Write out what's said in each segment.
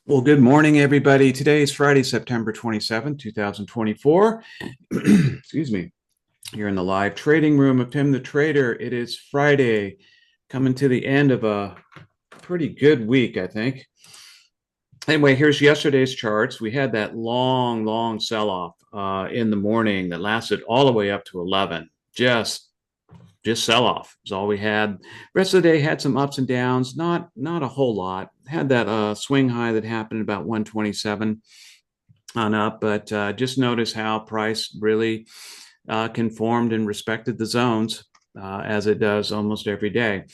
Well, good morning, everybody. Today is Friday, September 27th, 2024. Excuse me. You're in the live trading room of Tim the Trader. It is Friday, coming to the end of a pretty good week, I think. Anyway, here's yesterday's charts. We had that long sell-off in the morning that lasted all the way up to 11. Just sell off is all we had. Rest of the day had some ups and downs, not a whole lot. Had that swing high that happened about 127 on up, but just notice how price really conformed and respected the zones as it does almost every day.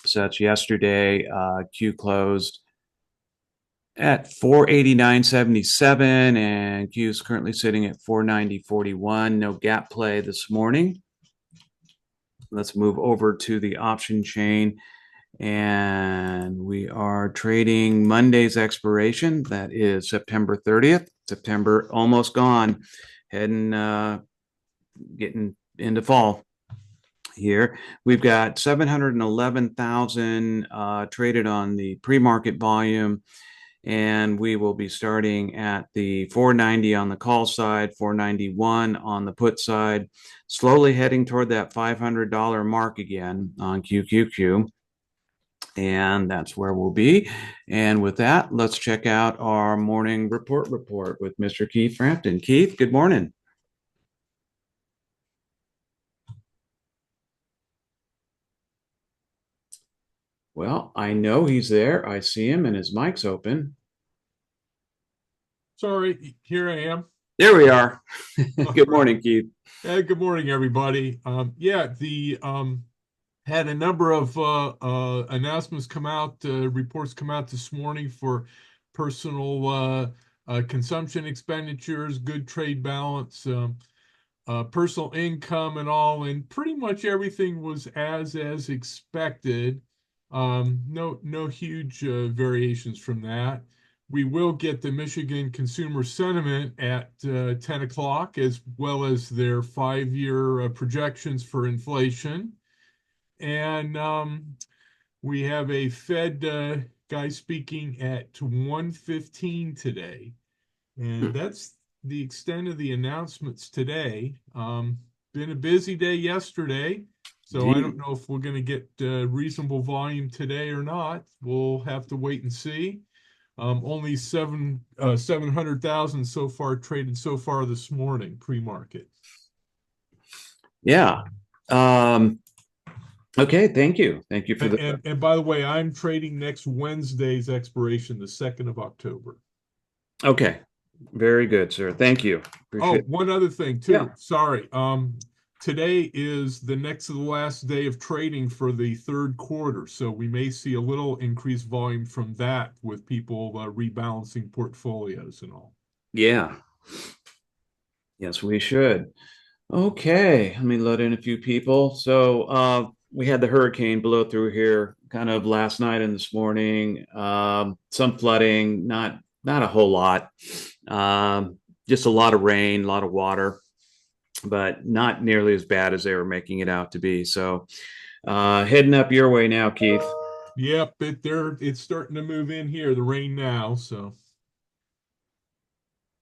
So that's yesterday. Q closed at 489.77 and Q is currently sitting at 490.41. No gap play this morning. Let's move over to the option chain. And we are trading Monday's expiration. That is September 30th. September almost gone. Heading, getting into fall here. We've got 711,000 traded on the pre-market volume. And we will be starting at the 490 on the call side, 491 on the put side, slowly heading toward that $500 mark again on QQQ. And that's where we'll be. And with that, let's check out our morning report with Mr. Keith Frampton. Keith, good morning. Well, I know he's there. I see him and his mic's open. Sorry, here I am. There we are. All Good right. morning, Keith. Hey, good morning, everybody. The had a number of announcements come out, reports come out this morning for personal consumption expenditures, good trade balance, personal income, and all, and pretty much everything was as expected. No huge variations from that. We will get the Michigan consumer sentiment at 10 o'clock, as well as their 5-year projections for inflation. And we have a Fed guy speaking at 1:15 today. And that's the extent of the announcements today. Been a busy day yesterday, so I don't know if we're going to get reasonable volume today or not. We'll have to wait and see. Only 700,000 so far traded so far this morning, pre-market. Yeah. Um, okay. Thank you. Thank you for And, the. and and by the way, I'm trading next Wednesday's expiration, the 2nd of October. Okay. Very good, sir. Thank you. Oh, Appreciate it. one other thing Yeah. too. Sorry. Today is the next to the last day of trading for the third quarter, so we may see a little increased volume from that with people rebalancing portfolios and all. Yeah. Yes, we should. Okay. Let me let in a few people. So we had the hurricane blow through here kind of last night and this morning. Some flooding, not a whole lot. Just a lot of rain, a lot of water, but not nearly as bad as they were making it out to be. So heading up your way now, Keith. Yep, it's starting to move in here, the rain now, so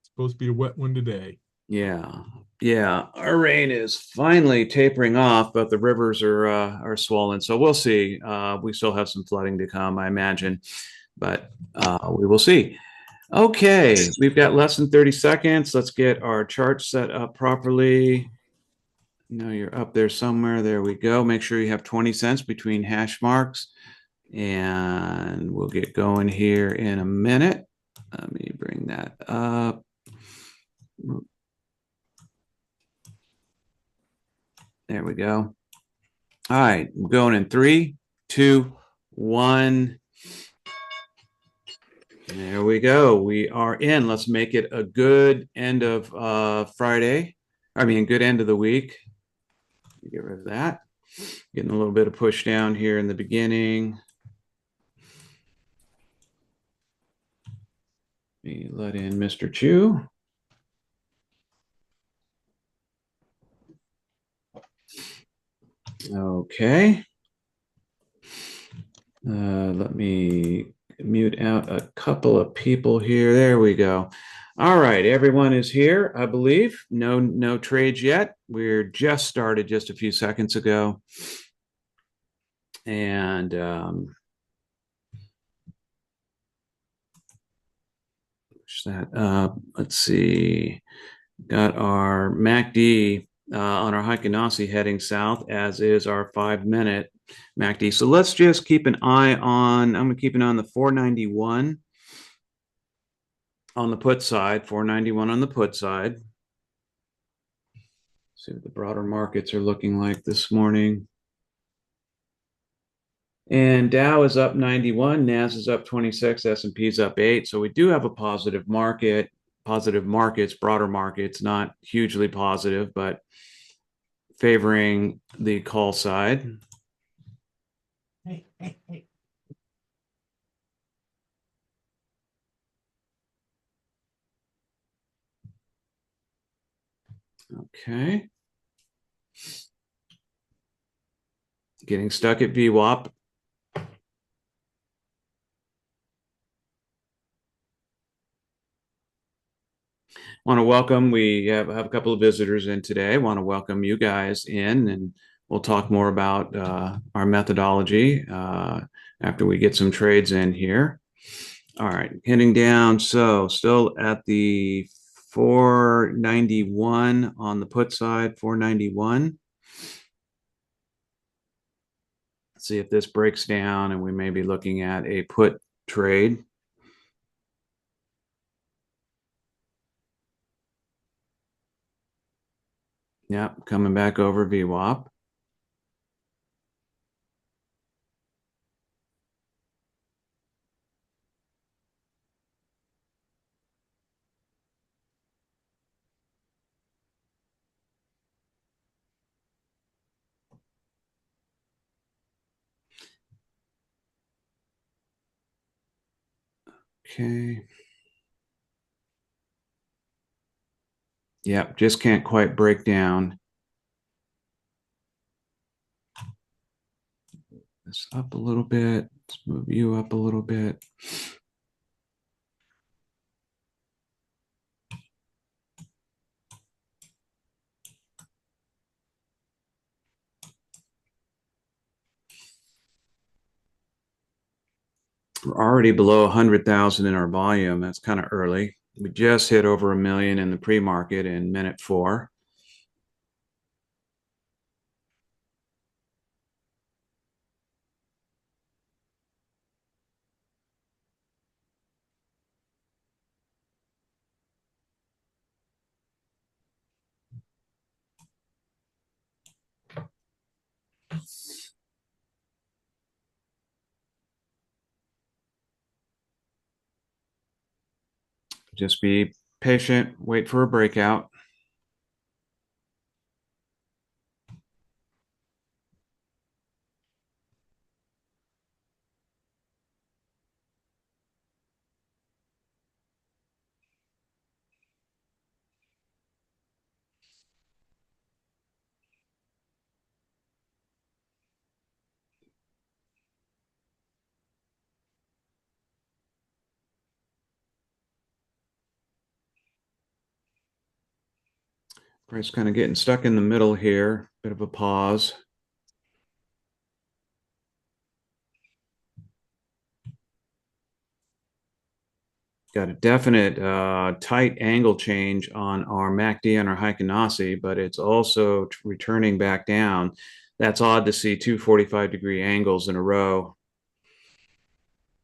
it's supposed to be a wet one today. Yeah. Yeah, our rain is finally tapering off, but the rivers are swollen. So we'll see. We still have some flooding to come, I imagine, but we will see. Okay, we've got less than 30 seconds. Let's get our chart set up properly. No, you're up there somewhere. There we go. Make sure you have 20 cents between hash marks, and we'll get going here in a minute. Let me bring that up. There we go. All right, we're going in 3, 2, 1. There we go. We are in. Let's make it a good end of Friday. I mean, good end of the week. Get rid of that. Getting a little bit of push down here in the beginning. Let in Mr. Chu. Okay. Let me Mute out a couple of people here. There we go. All right, everyone is here, I believe. No trades yet. We're just started just a few seconds ago. And let's see. Got our MACD on our Heikin-Ashi heading south, as is our 5-minute MACD. So let's just keep an eye on, I'm going to keep an eye on the 491 on the put side, 491 on the put side. See what the broader markets are looking like this morning. And Dow is up 91, Nas is up 26, S&P is up 8. So we do have a positive market, positive markets, broader markets, not hugely positive, but favoring the call side. Okay. Getting stuck at VWAP. Want to welcome, we have a couple of visitors in today. Want to welcome you guys in, and we'll talk more about our methodology after we get some trades in here. All right, heading down. So still at the 491 on the put side, 491. Let's see if this breaks down, and we may be looking at a put trade. Yep, coming back over VWAP. Okay. Yep, just can't quite break down. This up a little bit. Let's move you up a little bit. We're already below 100,000 in our volume. That's kind of early. We just hit over 1 million in the pre-market in minute 4. Just be patient, wait for a breakout. Price kind of getting stuck in the middle here. Bit of a pause. Got a definite tight angle change on our MACD and our Heikin-Ashi, but it's also returning back down. That's odd to see 245-degree angles in a row,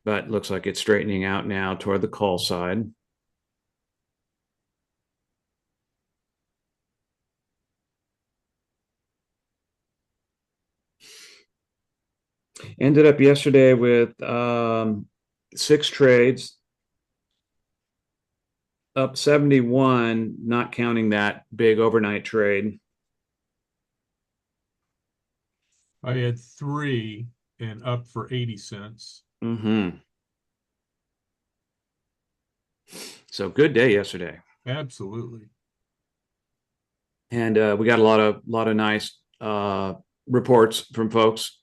but looks like it's straightening out now toward the call side. Ended up yesterday with 6 trades, up 71, not counting that big overnight trade. I had 3 and up for 80 cents. Mm-hmm. So good day yesterday. Absolutely. And we got a lot of nice reports from folks.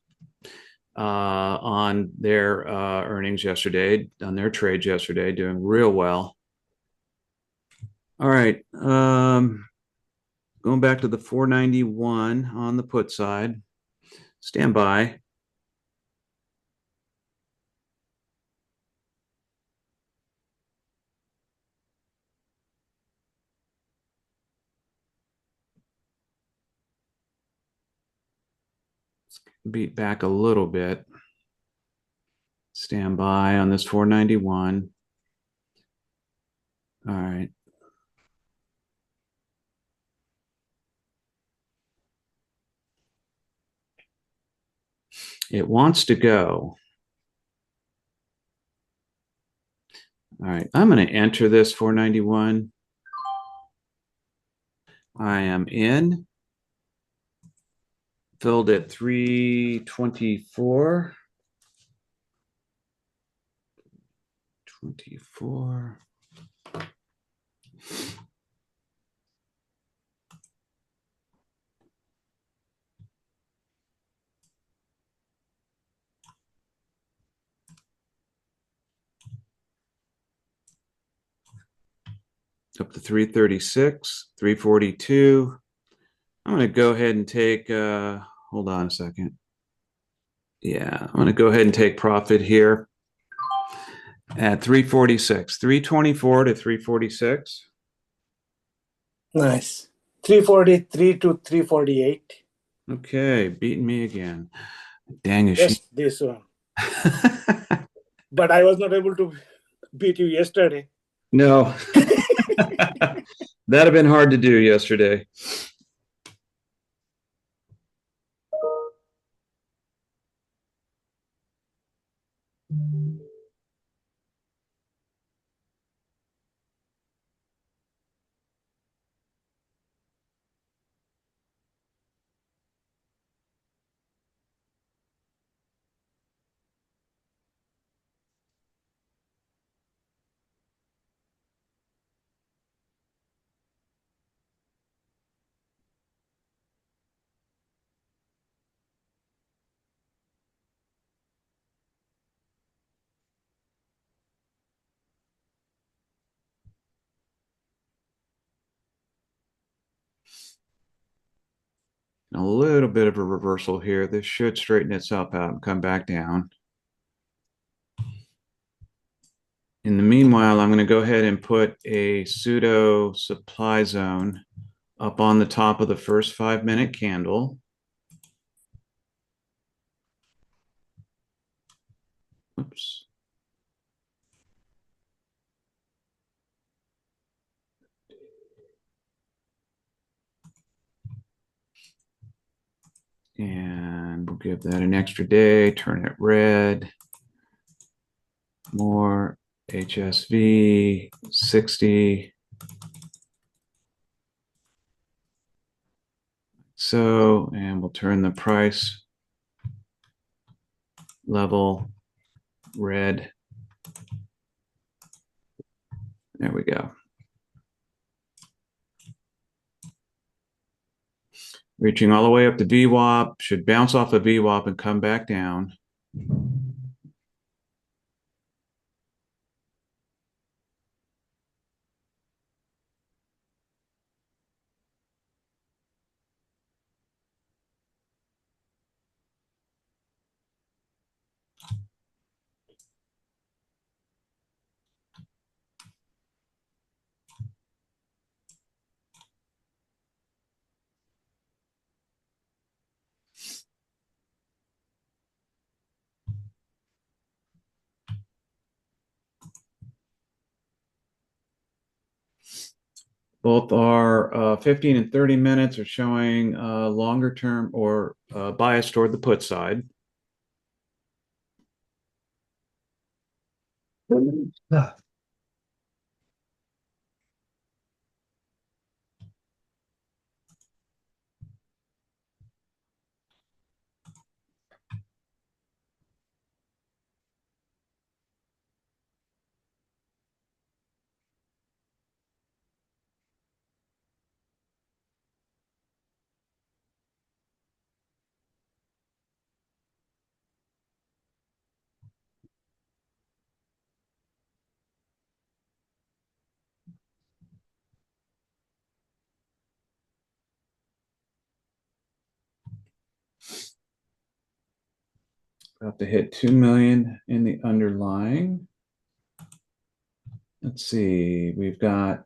on their earnings yesterday, on their trades yesterday, doing real well. All right. Going back to the 491 on the put side. Stand by. Beat back a little bit. Stand by on this 491. All right. It wants to go. All right. I'm going to enter this 491. I am in. Filled at 324. 24. Up to 336, 342. I'm going to go ahead and take, hold on a second. Yeah, I'm going to go ahead and take profit here at 346, 324 to 346. Nice. 343 to 348. Okay, beating me again. Dang is she. Just this one. But I was not able to beat you yesterday. No. That'd have been hard to do yesterday. A little bit of a reversal here. This should straighten itself out and come back down. In the meanwhile, I'm going to go ahead and put a pseudo supply zone up on the top of the first 5-minute candle. Oops. And we'll give that an extra day, turn it red. More HSV 60. So, and we'll turn the price level red. There we go. Reaching all the way up to VWAP, should bounce off of VWAP and come back down. Both our 15 and 30 minutes are showing longer term or bias toward the put side. About to hit 2 million in the underlying. Let's see. We've got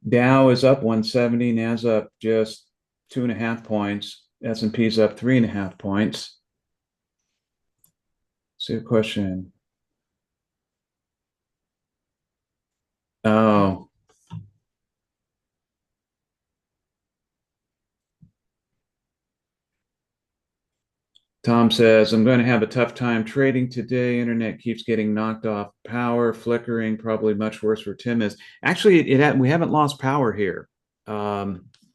Dow is up 170, Nas up just 2.5 points. S&P's up 3.5 points. See a question. Oh, Tom says, I'm going to have a tough time trading today. Internet keeps getting knocked off power, flickering, probably much worse for Tim is. Actually, we haven't lost power here.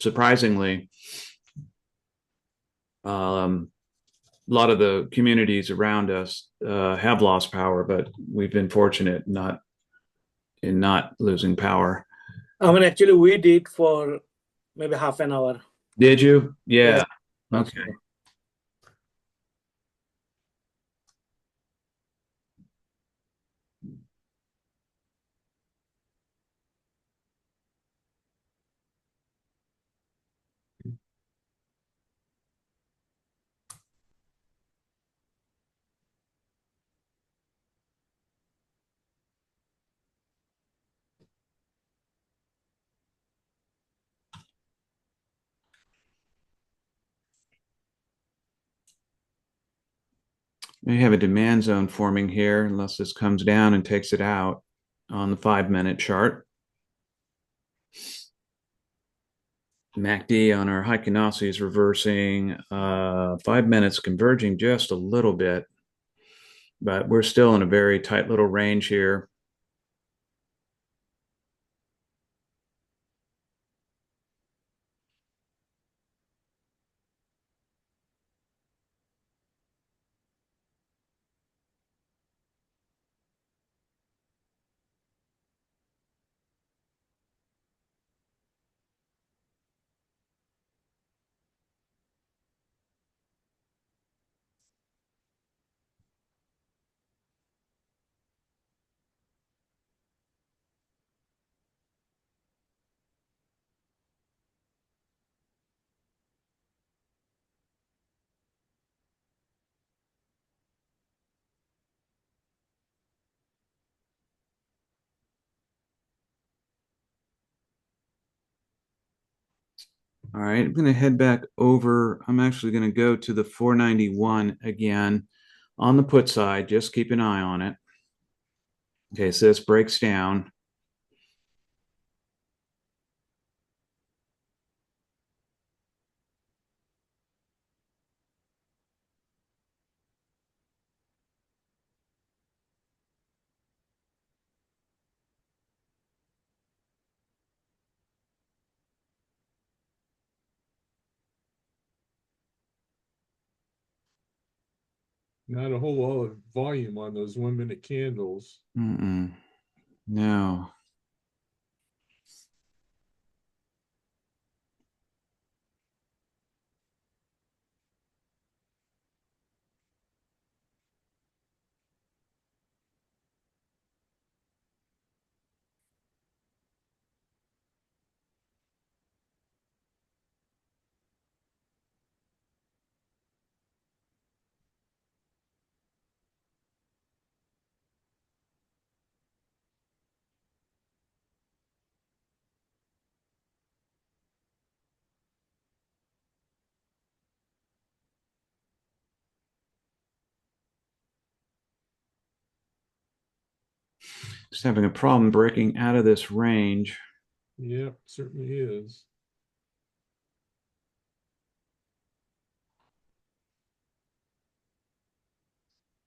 Surprisingly, a lot of the communities around us have lost power, but we've been fortunate in not losing power. I mean, actually, we did for maybe half an hour. Did you? Yeah. Yeah. Okay. We have a demand zone forming here, unless this comes down and takes it out on the 5-minute chart. MACD on our Heikenasi is reversing, 5 minutes converging just a little bit, but we're still in a very tight little range here. All right, I'm going to head back over. I'm actually going to go to the 491 again on the put side. Just keep an eye on it. Okay, so this breaks down. Not a whole lot of volume on those 1-minute candles. No. Just having a problem breaking out of this range. Yeah, certainly is.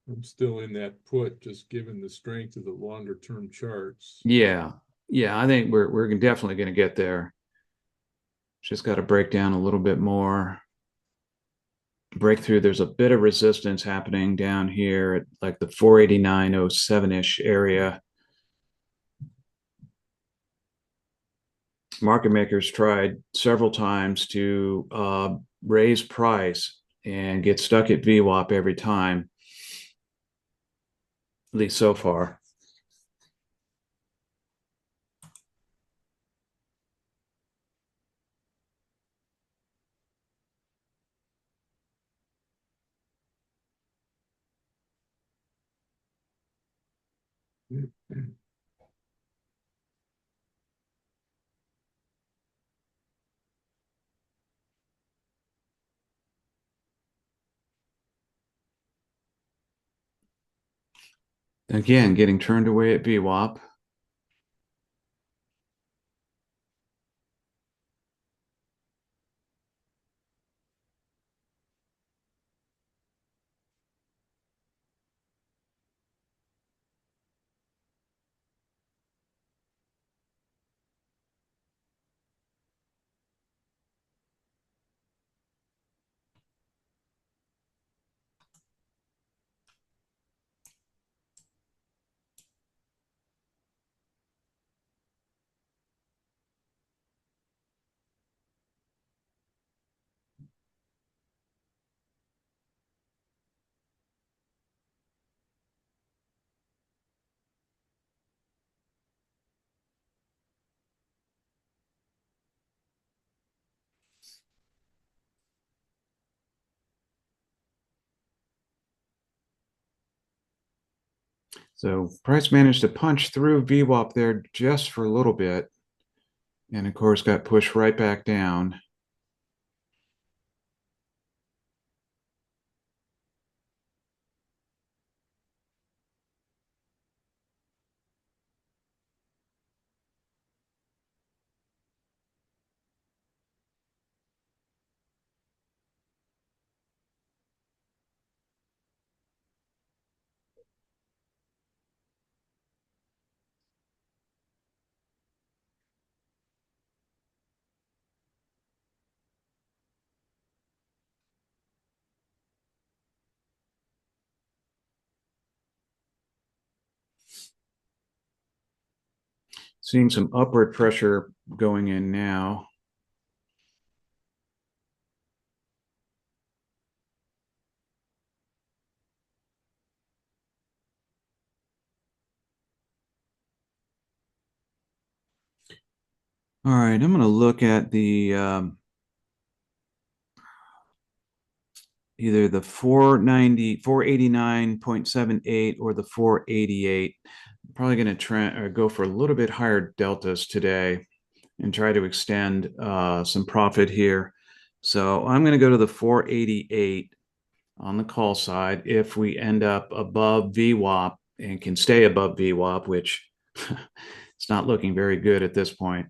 I'm still in that put, just given the strength of the longer term charts. Yeah. I think we're definitely going to get there. Just got to break down a little bit more. Breakthrough. There's a bit of resistance happening down here at like the 489.07-ish area. Market makers tried several times to raise price and get stuck at VWAP every time, at least so far. Again, getting turned away at VWAP. So price managed to punch through VWAP there just for a little bit. And of course, got pushed right back down. Seeing some upward pressure going in now. All right, I'm going to look at the either the 490, 489.78 or the 488. I'm probably going to try or go for a little bit higher deltas today and try to extend some profit here. So I'm going to go to the 488 on the call side if we end up above VWAP and can stay above VWAP, which it's not looking very good at this point.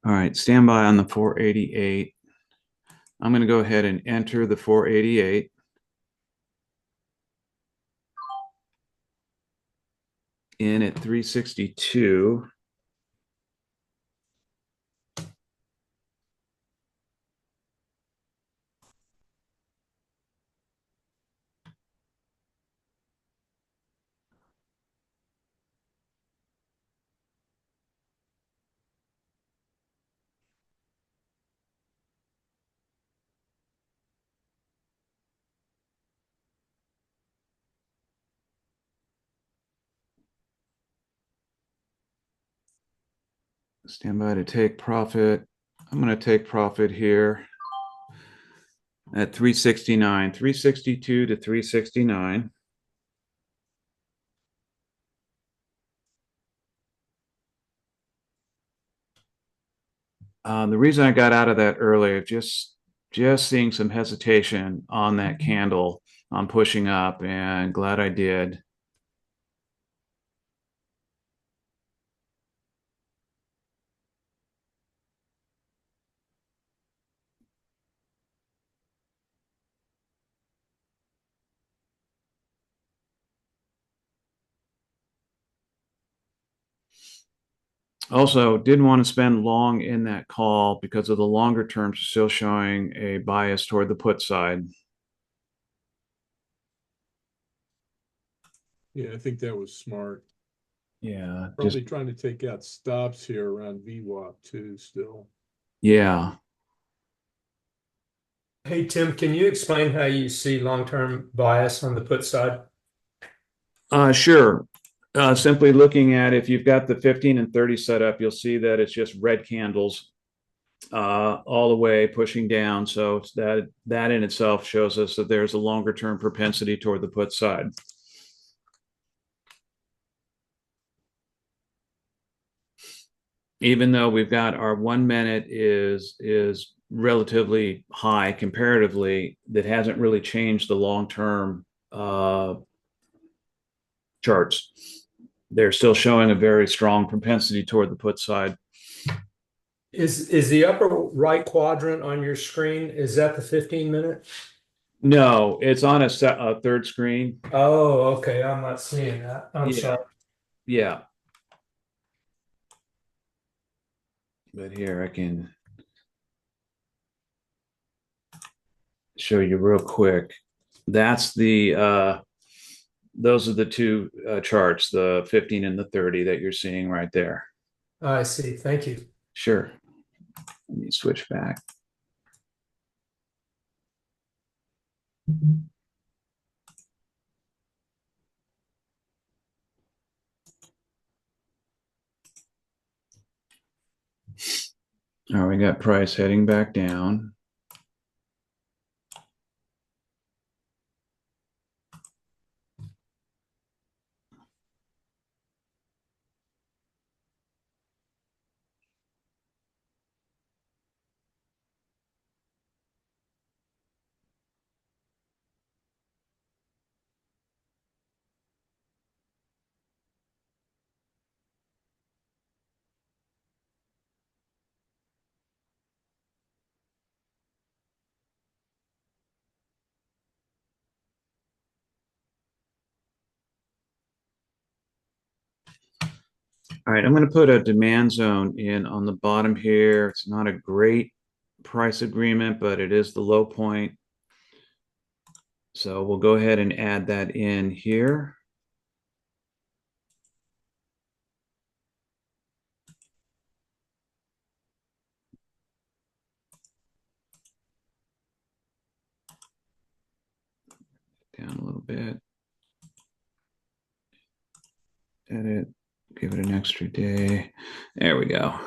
All right, stand by on the 488. I'm going to go ahead and enter the 488. In at 362. Stand by to take profit. I'm going to take profit here at 369, 362 to 369. The reason I got out of that earlier, just seeing some hesitation on that candle on pushing up, and glad I did. Also, didn't want to spend long in that call because of the longer terms are still showing a bias toward the put side. Yeah, I think that was smart. Yeah, Probably trying to take out stops here around VWAP too still. yeah. Hey, Tim, can you explain how you see long-term bias on the put side? Sure. Simply looking at if you've got the 15 and 30 set up, you'll see that it's just red candles all the way pushing down. So that in itself shows us that there's a longer term propensity toward the put side. Even though we've got our 1 minute is relatively high comparatively, that hasn't really changed the long term charts. They're still showing a very strong propensity toward the put side. Is the upper right quadrant on your screen, is that the 15-minute? No, it's on a third screen. Oh, okay. I'm not seeing that. I'm Yeah. sorry. Yeah. But here I can show you real quick. That's those are the two charts, the 15 and the 30 that you're seeing right there. I see. Thank you. Sure. Let me switch back. All right, we got price heading back down. All right, I'm going to put a demand zone in on the bottom here. It's not a great price agreement, but it is the low point. So we'll go ahead and add that in here. Down a little bit. Edit, give it an extra day. There we go.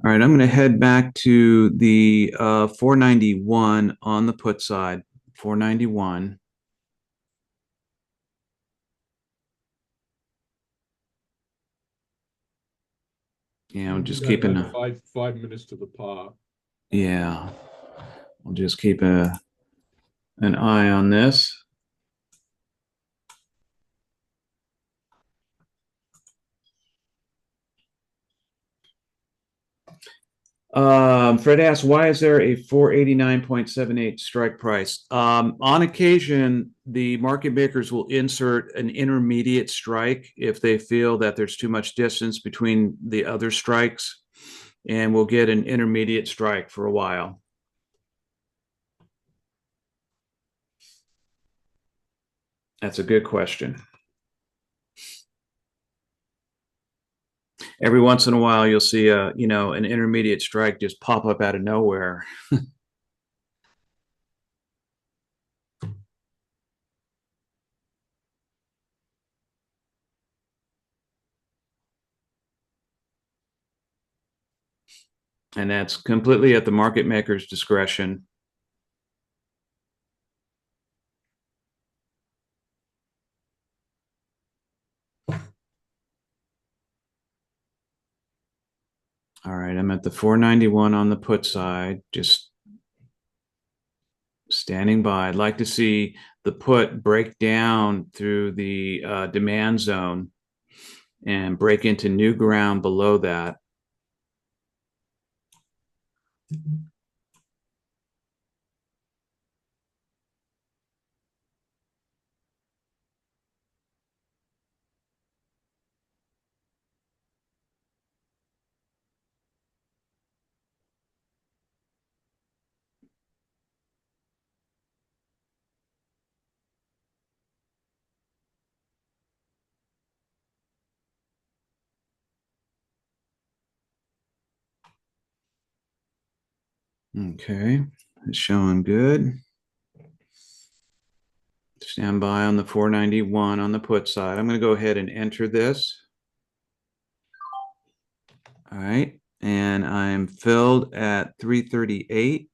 All right, I'm going to head back to the 491 on the put side, 491. Yeah, I'm just Got keeping about 5 minutes to the pop. yeah, I'll just keep an eye on this. Fred asks, why is there a 489.78 strike price? On occasion, the market makers will insert an intermediate strike if they feel that there's too much distance between the other strikes, and we'll get an intermediate strike for a while. That's a good question. Every once in a while, you'll see an intermediate strike just pop up out of nowhere. And that's completely at the market maker's discretion. All right, I'm at the 491 on the put side, just standing by. I'd like to see the put break down through the demand zone and break into new ground below that. Okay, it's showing good. Stand by on the 491 on the put side. I'm going to go ahead and enter this. All right, and I'm filled at 338.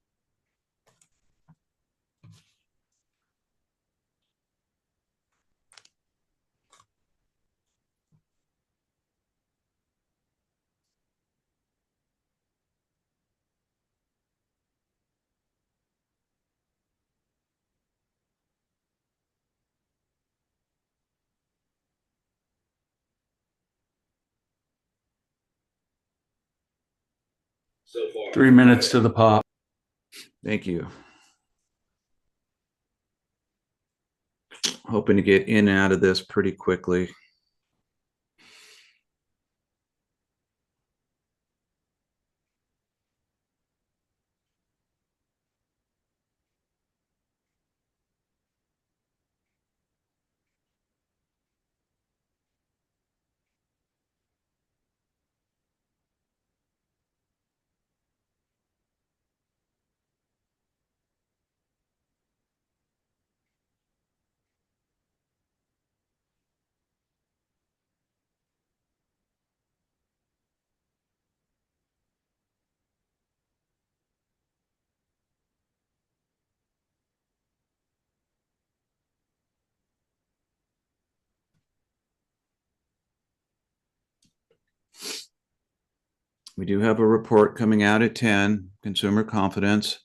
So far. 3 minutes to the pop. Thank you. Hoping to get in and out of this pretty quickly. We do have a report coming out at 10, consumer confidence.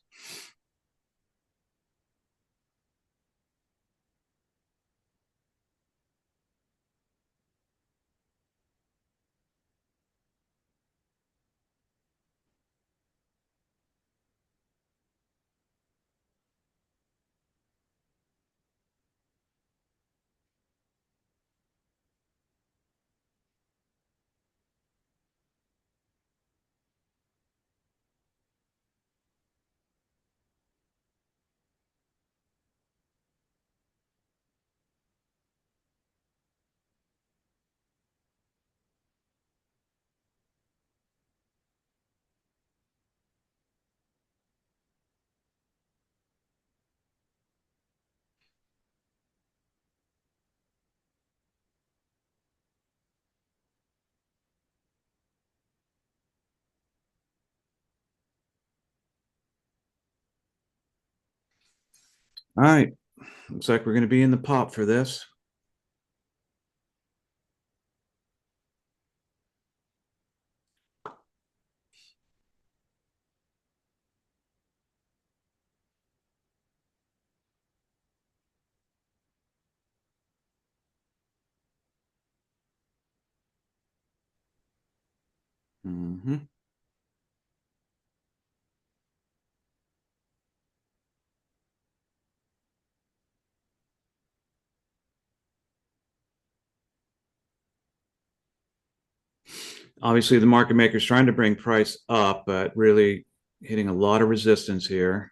All right, looks like we're going to be in the pop for this. Mm-hmm. Obviously, the market maker is trying to bring price up, but really hitting a lot of resistance here.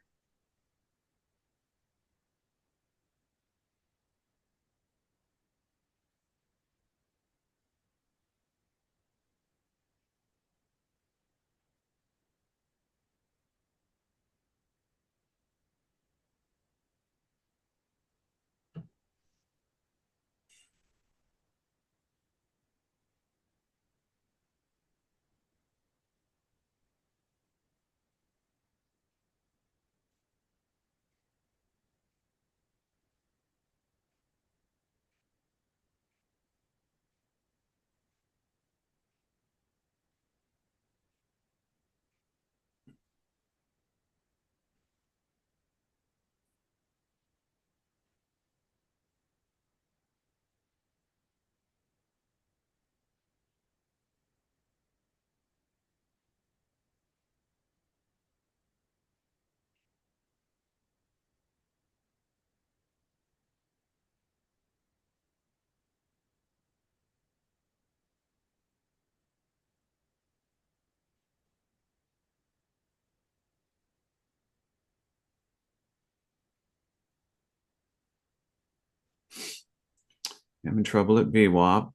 Having trouble at VWAP.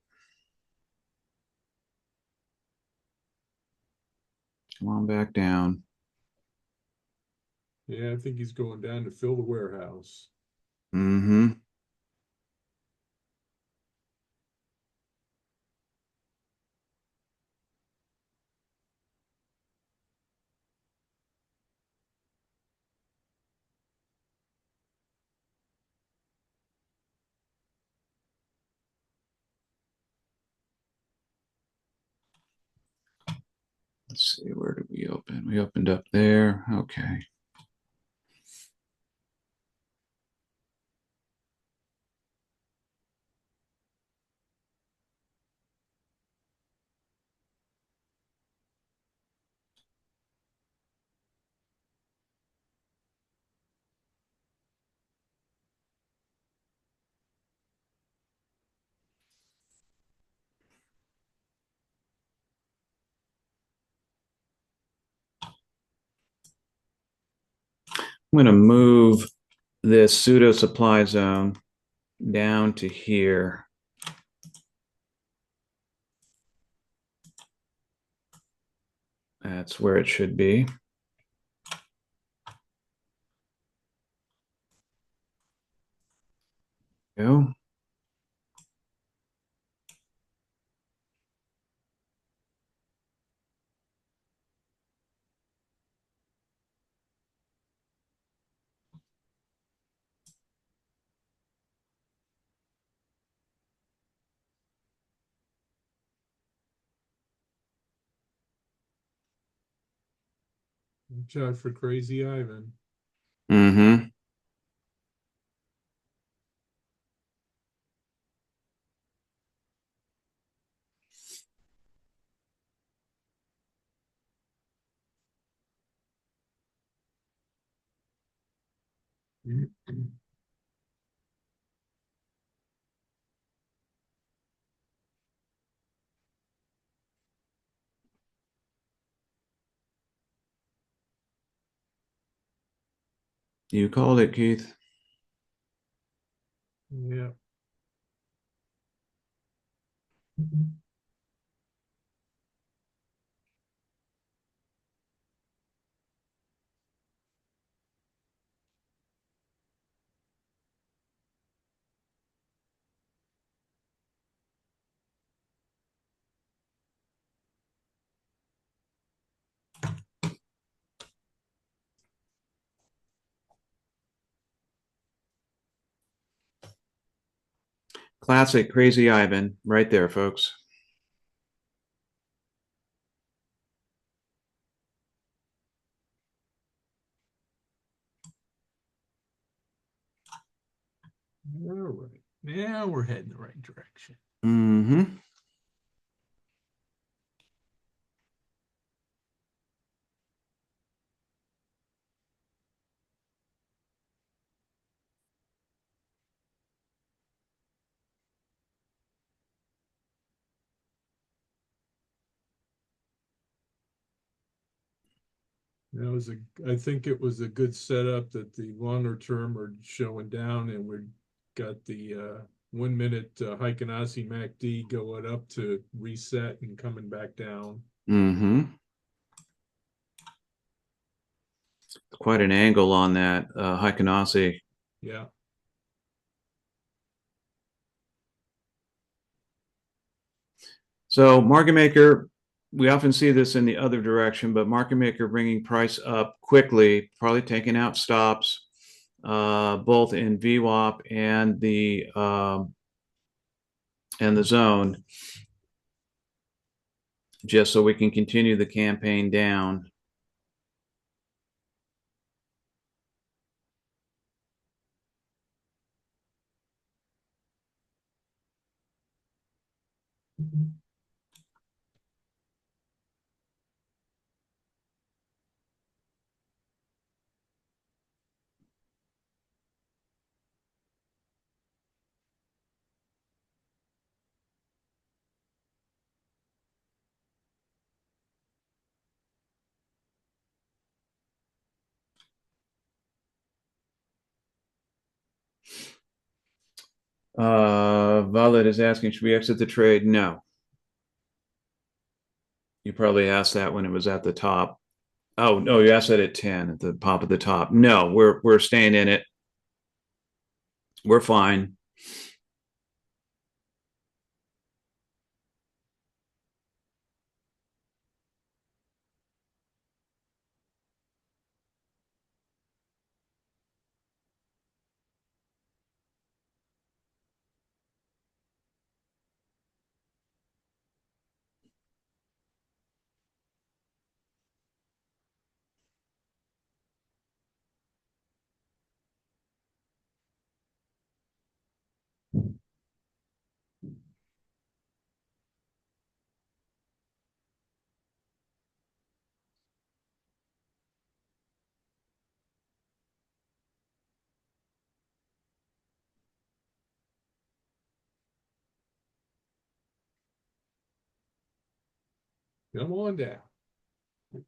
Come on back down. Yeah, I think he's going down to fill the warehouse. Mm-hmm. Let's see, where did we open? We opened up there. Okay. I'm going to move this pseudo supply zone down to here. That's where it should be. Go. Watch out for Crazy Ivan. Mm-hmm. You called it, Keith. Yeah. Classic Crazy Ivan right there, folks. All right. Now we're heading the right direction. Mm-hmm. That was I think it was a good setup that the longer term are showing down, and we got the 1 minute Heikenasi MACD going up to reset and coming back down. Mm-hmm. Quite an angle on that Heikenasi. Yeah. So market maker, we often see this in the other direction, but market maker bringing price up quickly, probably taking out stops, both in VWAP and the zone, just so we can continue the campaign down. Valet is asking, should we exit the trade? No. You probably asked that when it was at the top. Oh, no, you asked that at 10 at the pop of the top. No, we're staying in it. We're fine. Come on down.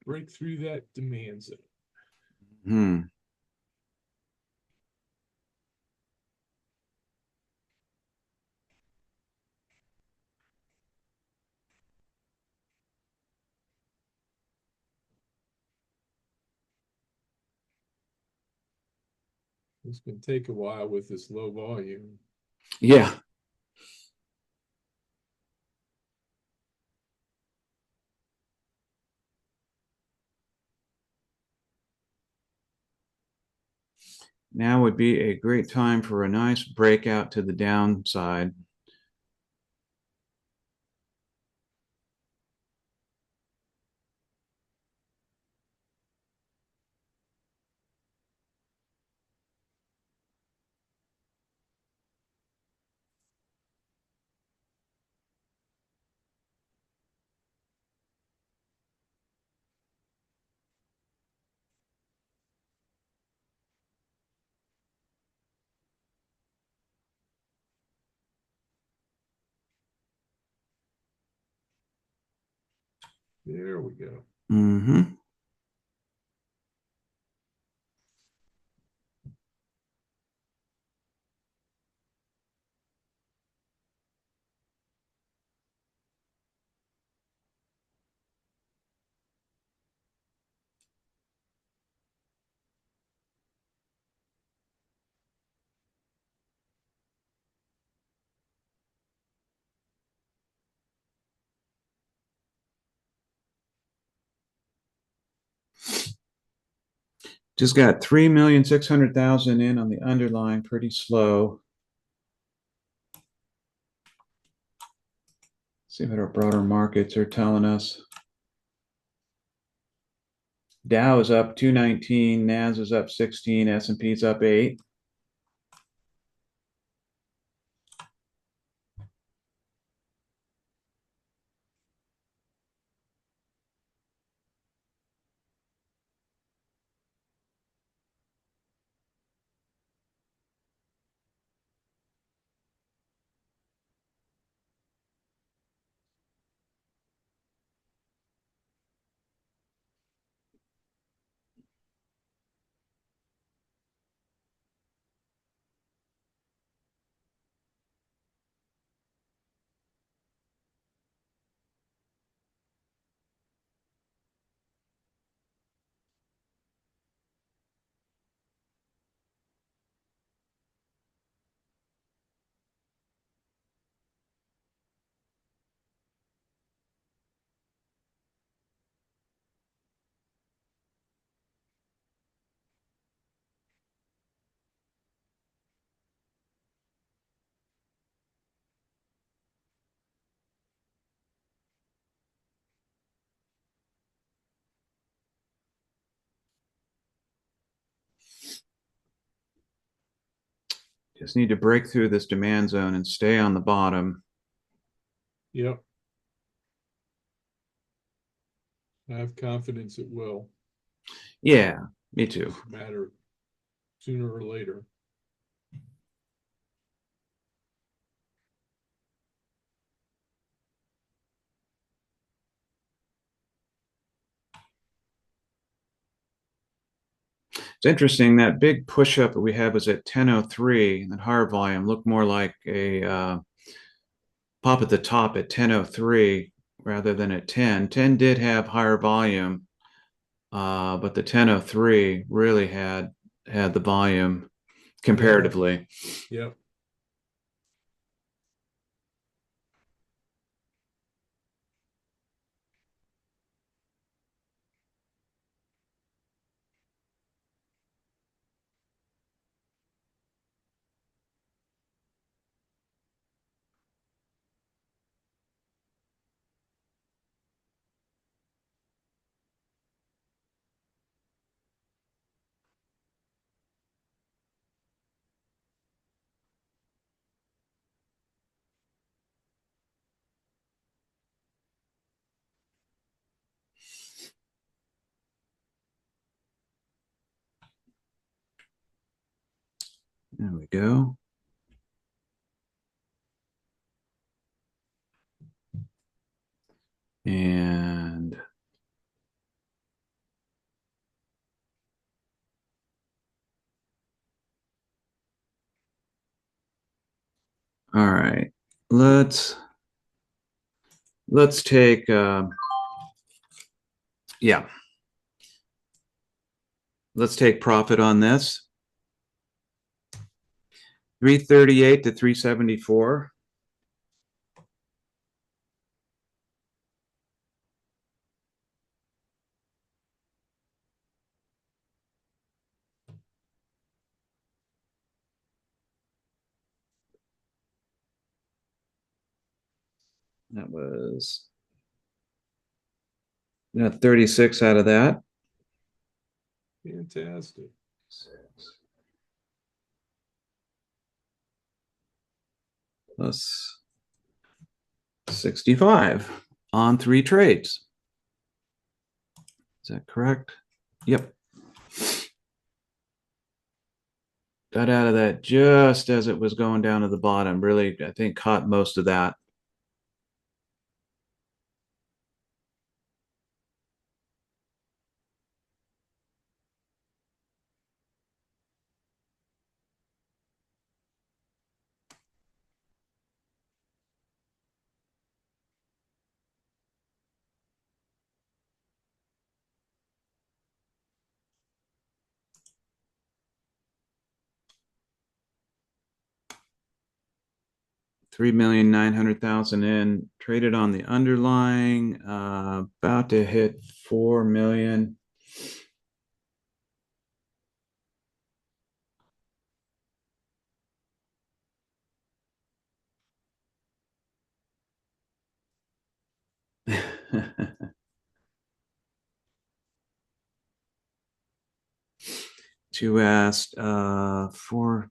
Break through that demand zone. Hmm. It's going to take a while with this low volume. Yeah. Now would be a great time for a nice breakout to the downside. There we go. Mm-hmm. Just got 3,600,000 in on the underlying, pretty slow. See what our broader markets are telling us. Dow is up 219, Nas is up 16, S&P is up 8. Just need to break through this demand zone and stay on the bottom. Yep. I have confidence it will. Yeah, me too. It's a matter of sooner or later. It's interesting that big push up that we had was at 10:03. That higher volume looked more like a pop at the top at 10:03 rather than at 10. 10 did have higher volume, but the 10:03 really had the volume comparatively. Yep. There we go. And all right, let's take yeah, let's take profit on this. 338 to 374. That was 36 out of that. Fantastic. Plus 65 on 3 trades. Is that correct? Yep. Got out of that just as it was going down to the bottom. Really, I think caught most of that. $3,900,000 in, traded on the underlying, about to hit 4 million. Chu asked for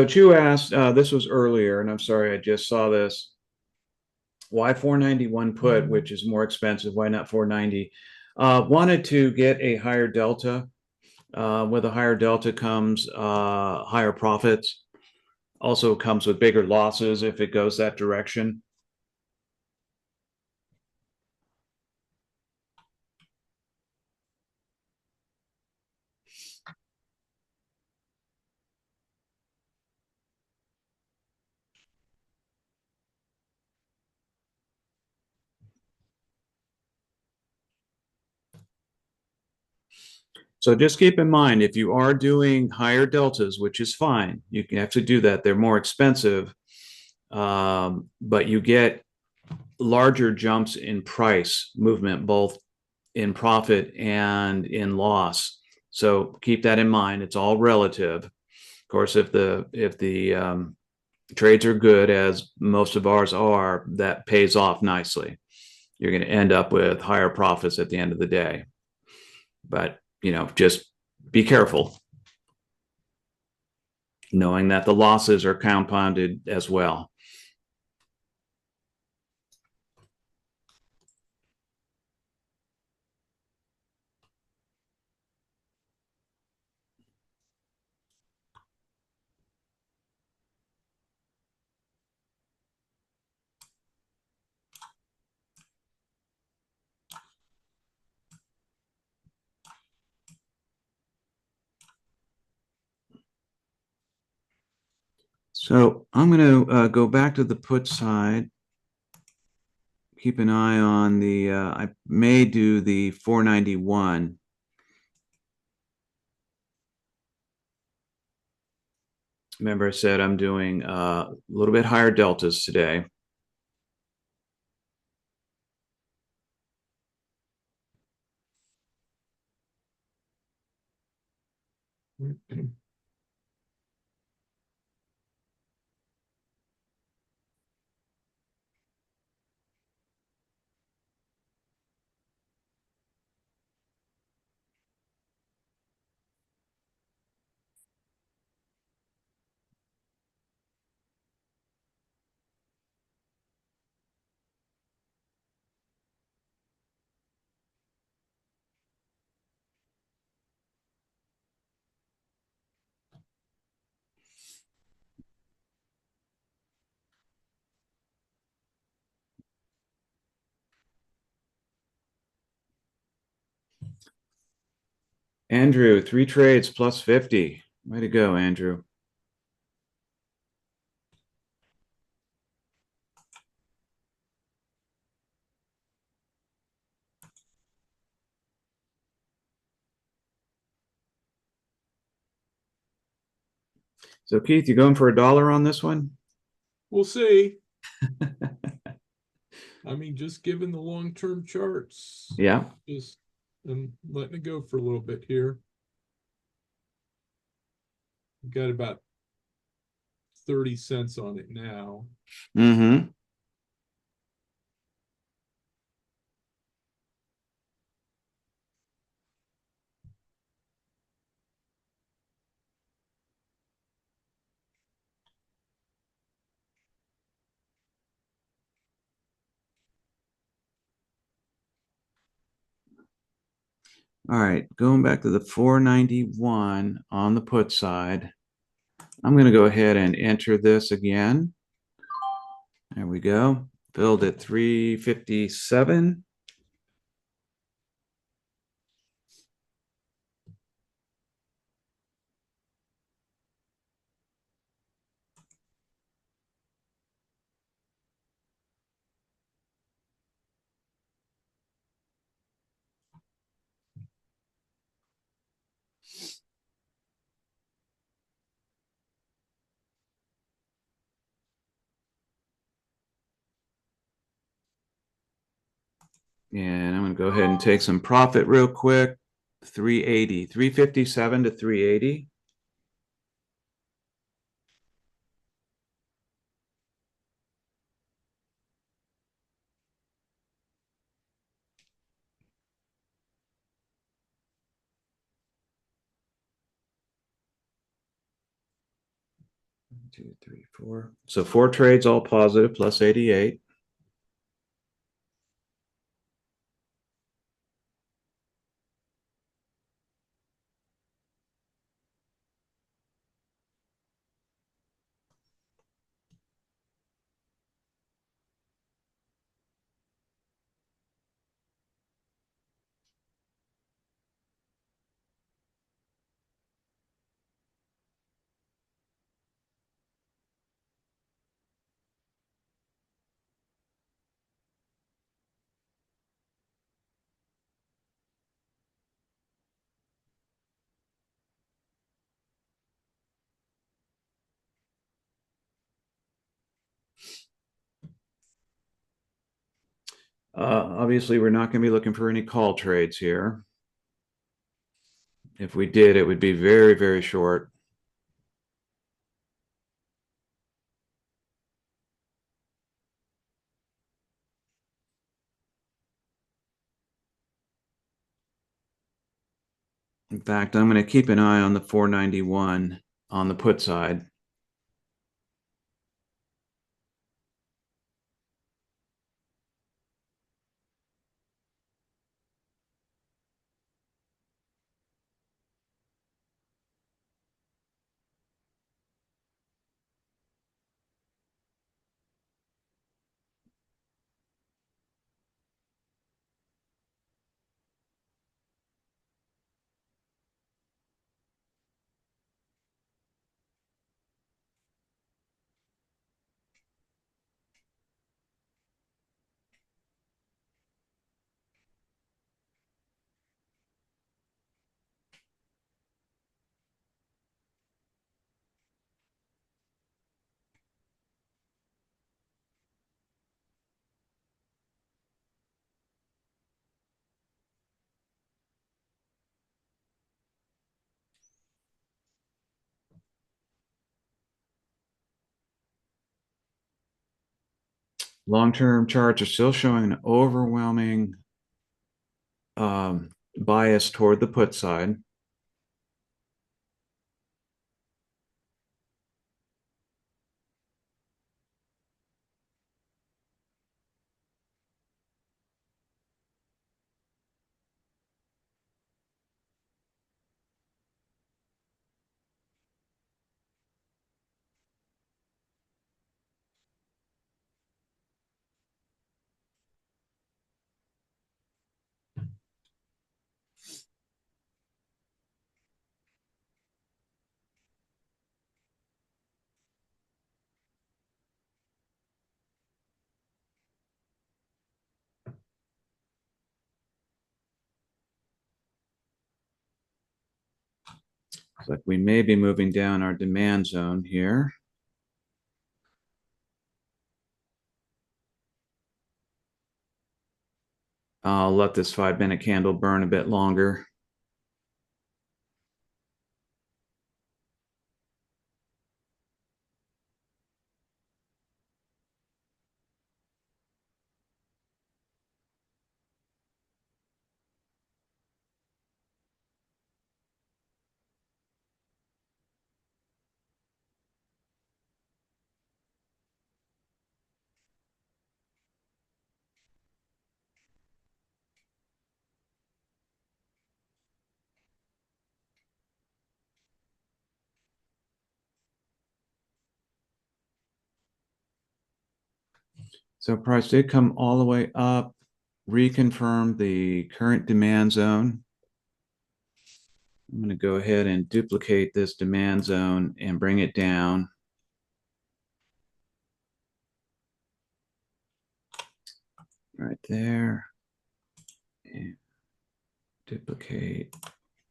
Chu asked, this was earlier, and I'm sorry, I just saw this. Why 491 put, which is more expensive? Why not 490? Wanted to get a higher delta. With a higher delta comes higher profits. Also comes with bigger losses if it goes that direction. So just keep in mind, if you are doing higher deltas, which is fine, you can have to do that. They're more expensive, but you get larger jumps in price movement, both in profit and in loss. So keep that in mind. It's all relative. Of course, if the trades are good, as most of ours are, that pays off nicely. You're going to end up with higher profits at the end of the day. But just be careful, knowing that the losses are compounded as well. So I'm going to go back to the put side. Keep an eye on the, I may do the 491. Remember I said I'm doing a little bit higher deltas today. Andrew, 3 trades plus 50. Way to go, Andrew. So Keith, you going for a dollar on this one? We'll see. I mean, just given the long-term charts. Yeah. Just I'm letting it go for a little bit here. We've got about 30 cents on it now. Mm-hmm. All right, going back to the 491 on the put side. I'm going to go ahead and enter this again. There we go. Filled at 357. And I'm going to go ahead and take some profit real quick. 380, 357 to 380. One, two, three, four. So 4 trades, all positive, plus 88. Obviously, we're not going to be looking for any call trades here. If we did, it would be very, very short. In fact, I'm going to keep an eye on the 491 on the put side. Long-term charts are still showing an overwhelming bias toward the put side. Looks like we may be moving down our demand zone here. I'll let this 5-minute candle burn a bit longer. So price did come all the way up, reconfirm the current demand zone. I'm going to go ahead and duplicate this demand zone and bring it down. Right there. And duplicate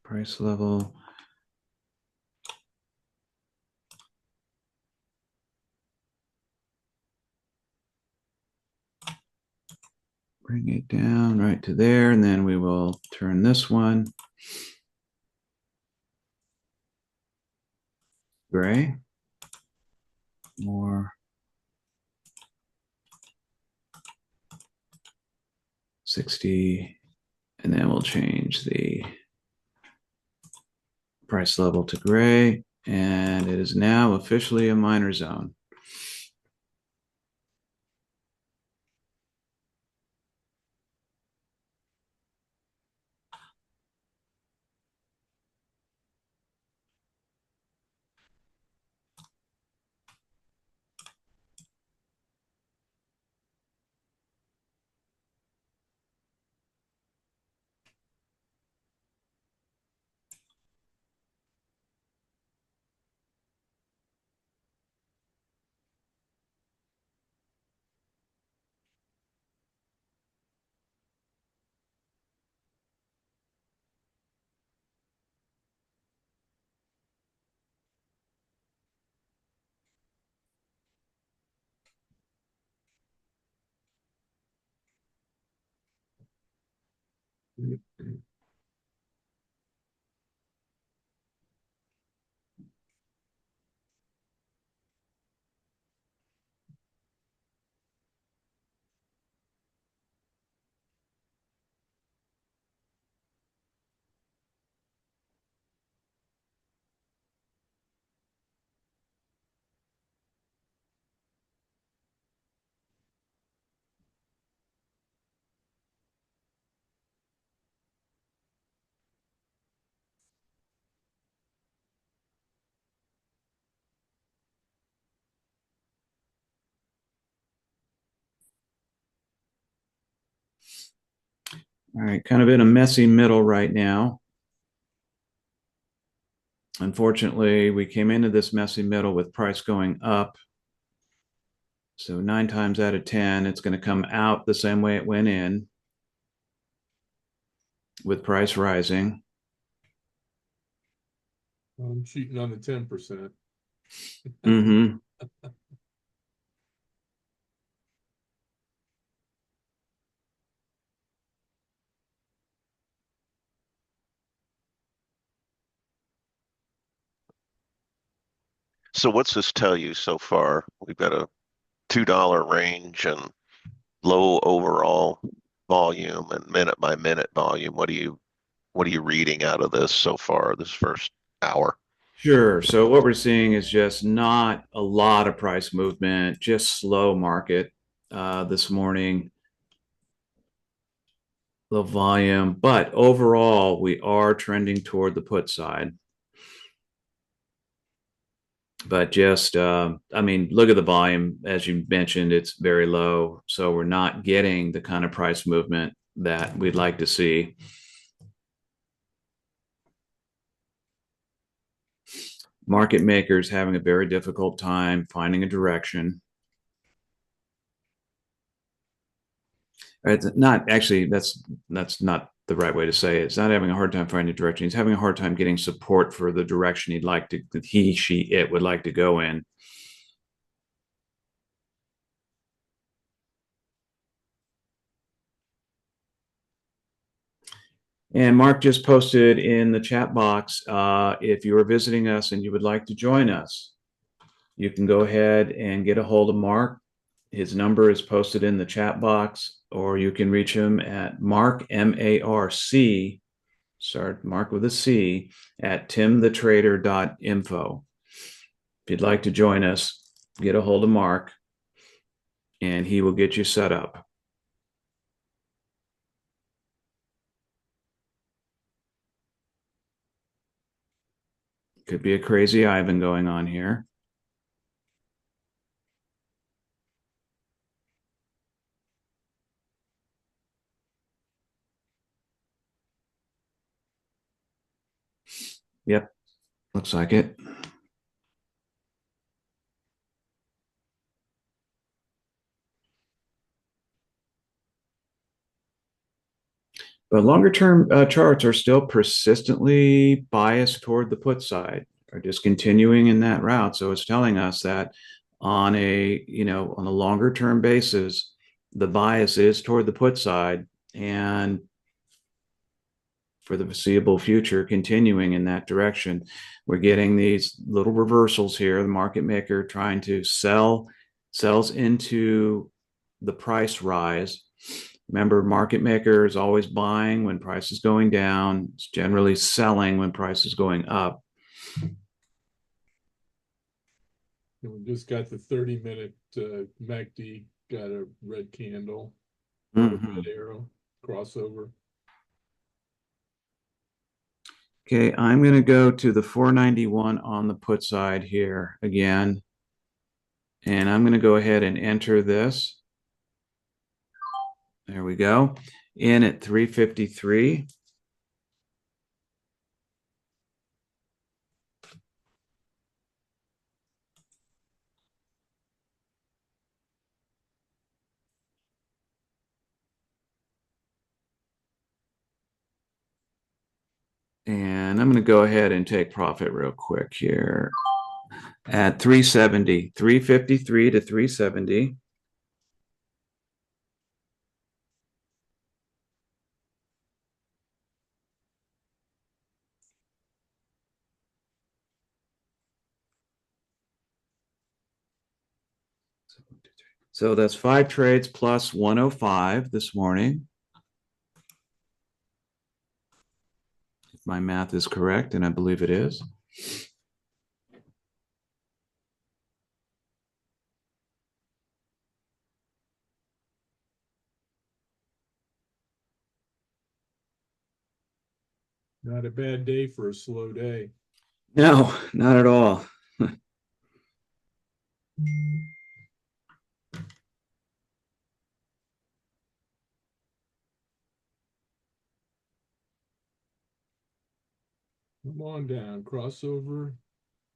price level. Bring it down right to there, and then we will turn this one gray. More 60, and then we'll change the price level to gray, and it is now officially a minor zone. All right, kind of in a messy middle right now. Unfortunately, we came into this messy middle with price going up. So 9 times out of 10, it's going to come out the same way it went in, with price rising. I'm shooting on the 10%. Mm-hmm. So what's this tell you so far? We've got a $2 range and low overall volume and minute by minute volume. What are you reading out of this so far, this first hour? Sure. So what we're seeing is just not a lot of price movement, just slow market this morning, low volume, but overall we are trending toward the put side. But just, I mean, look at the volume. As you mentioned, it's very low. So we're not getting the kind of price movement that we'd like to see. Market makers having a very difficult time finding a direction. It's not actually, that's not the right way to say it. It's not having a hard time finding a direction. He's having a hard time getting support for the direction he'd like to, that he, she, it would like to go in. And Mark just posted in the chat box, if you are visiting us and you would like to join us, you can go ahead and get a hold of Mark. His number is posted in the chat box, or you can reach him at Mark, M-A-R-C, sorry, Mark with a C, at timthetrader.info. If you'd like to join us, get a hold of Mark, and he will get you set up. Could be a crazy Ivan going on here. Yep, looks like it. But longer term charts are still persistently biased toward the put side, are just continuing in that route. So it's telling us that on a, on a longer term basis, the bias is toward the put side, and for the foreseeable future, continuing in that direction. We're getting these little reversals here. The market maker trying to sells into the price rise. Remember, market maker is always buying when price is going down. It's generally selling when price is going up. And we just got the 30-minute MACD, got a red candle, red arrow, crossover. Okay, I'm going to go to the 491 on the put side here again. And I'm going to go ahead and enter this. There we go. In at 353. And I'm going to go ahead and take profit real quick here at 370, 353 to 370. So that's 5 trades plus 105 this morning. If my math is correct, and I believe it is. Not a bad day for a slow day. No, not at all. Come on down, crossover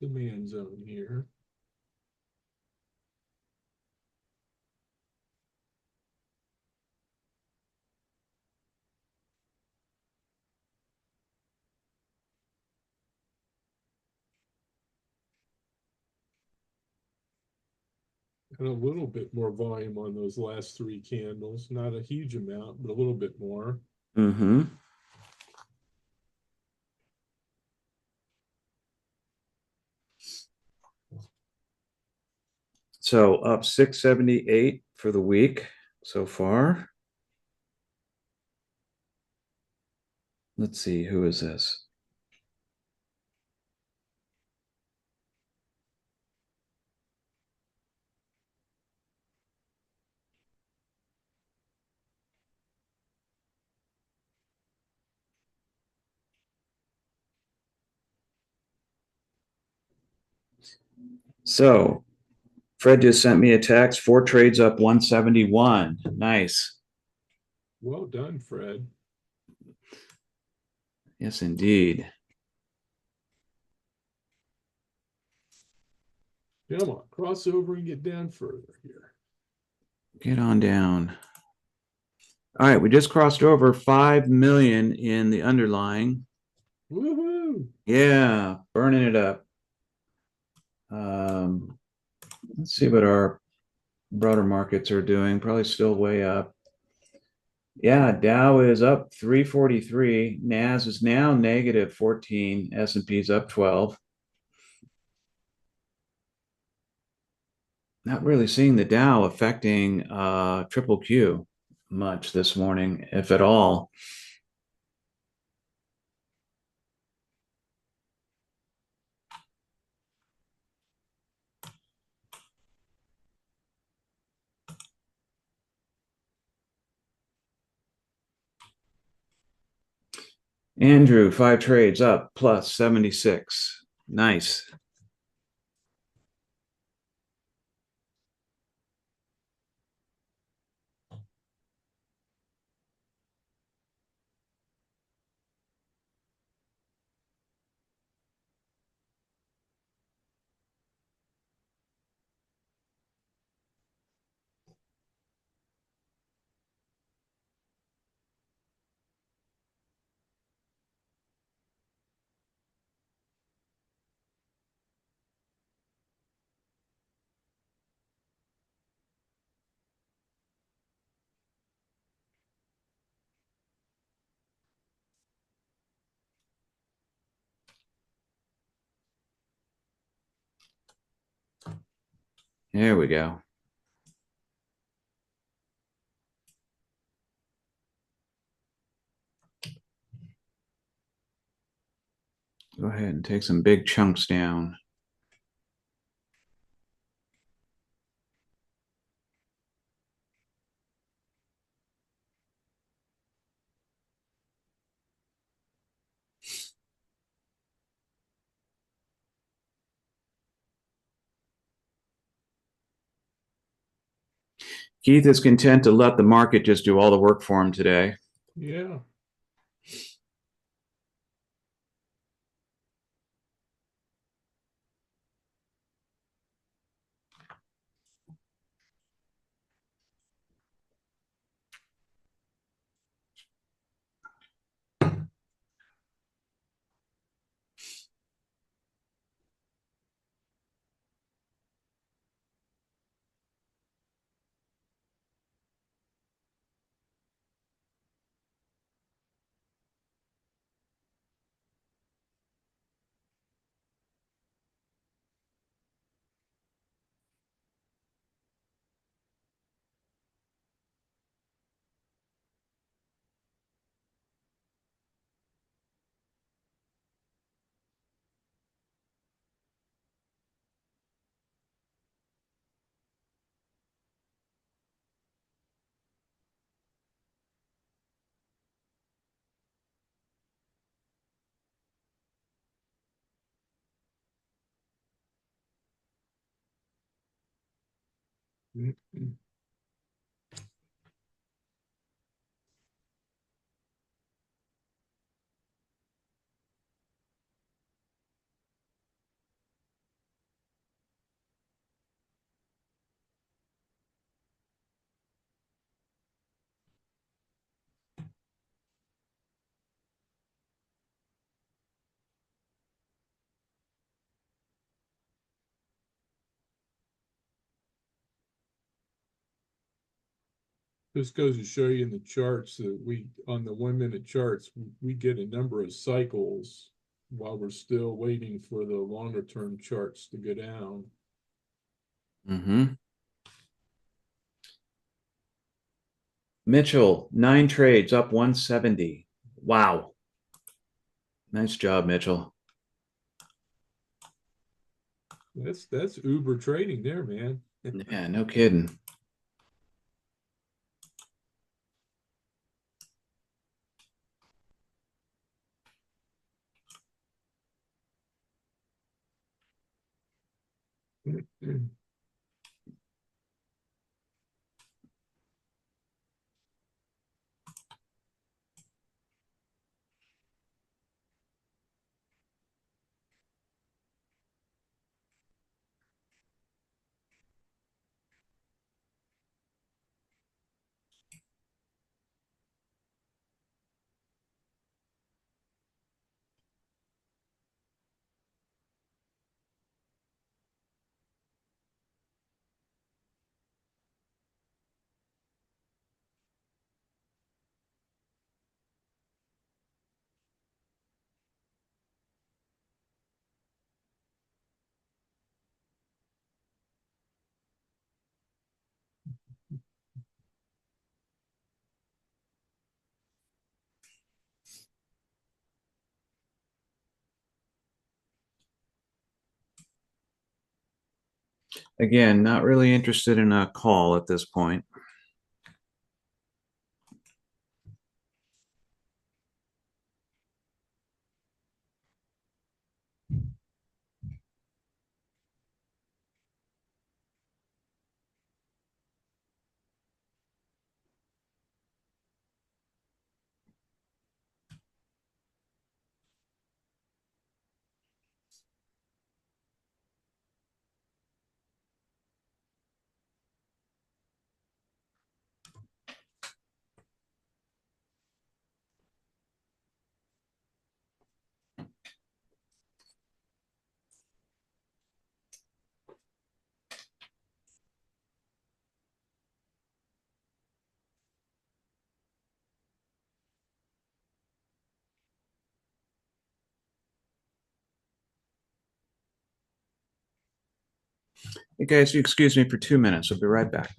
demand zone here. And a little bit more volume on those last 3 candles. Not a huge amount, but a little bit more. Mm-hmm. So up 678 for the week so far. Let's see, who is this? So Fred just sent me a text, 4 trades up 171. Nice. Well done, Fred. Yes, indeed. Come on, cross over and get down further here. Get on down. All right, we just crossed over 5 million in the underlying. Woohoo! Yeah, burning it up. Let's see what our broader markets are doing. Probably still way up. Yeah, Dow is up 343. Nas is now negative 14. S&P's up 12. Not really seeing the Dow affecting triple Q much this morning, if at all. Andrew, 5 trades up plus 76. Nice. There we go. Go ahead and take some big chunks down. Keith is content to let the market just do all the work for him today. Yeah. Mhm. This goes to show you in the charts that on the 1 minute charts, we get a number of cycles while we're still waiting for the longer term charts to go down. Mm-hmm. Mitchell, 9 trades, up 170. Wow. Nice job, Mitchell. That's Uber trading there, man. Yeah, no kidding. Again, not really interested in a call at this point. Hey guys, you excuse me for 2 minutes. I'll be right back.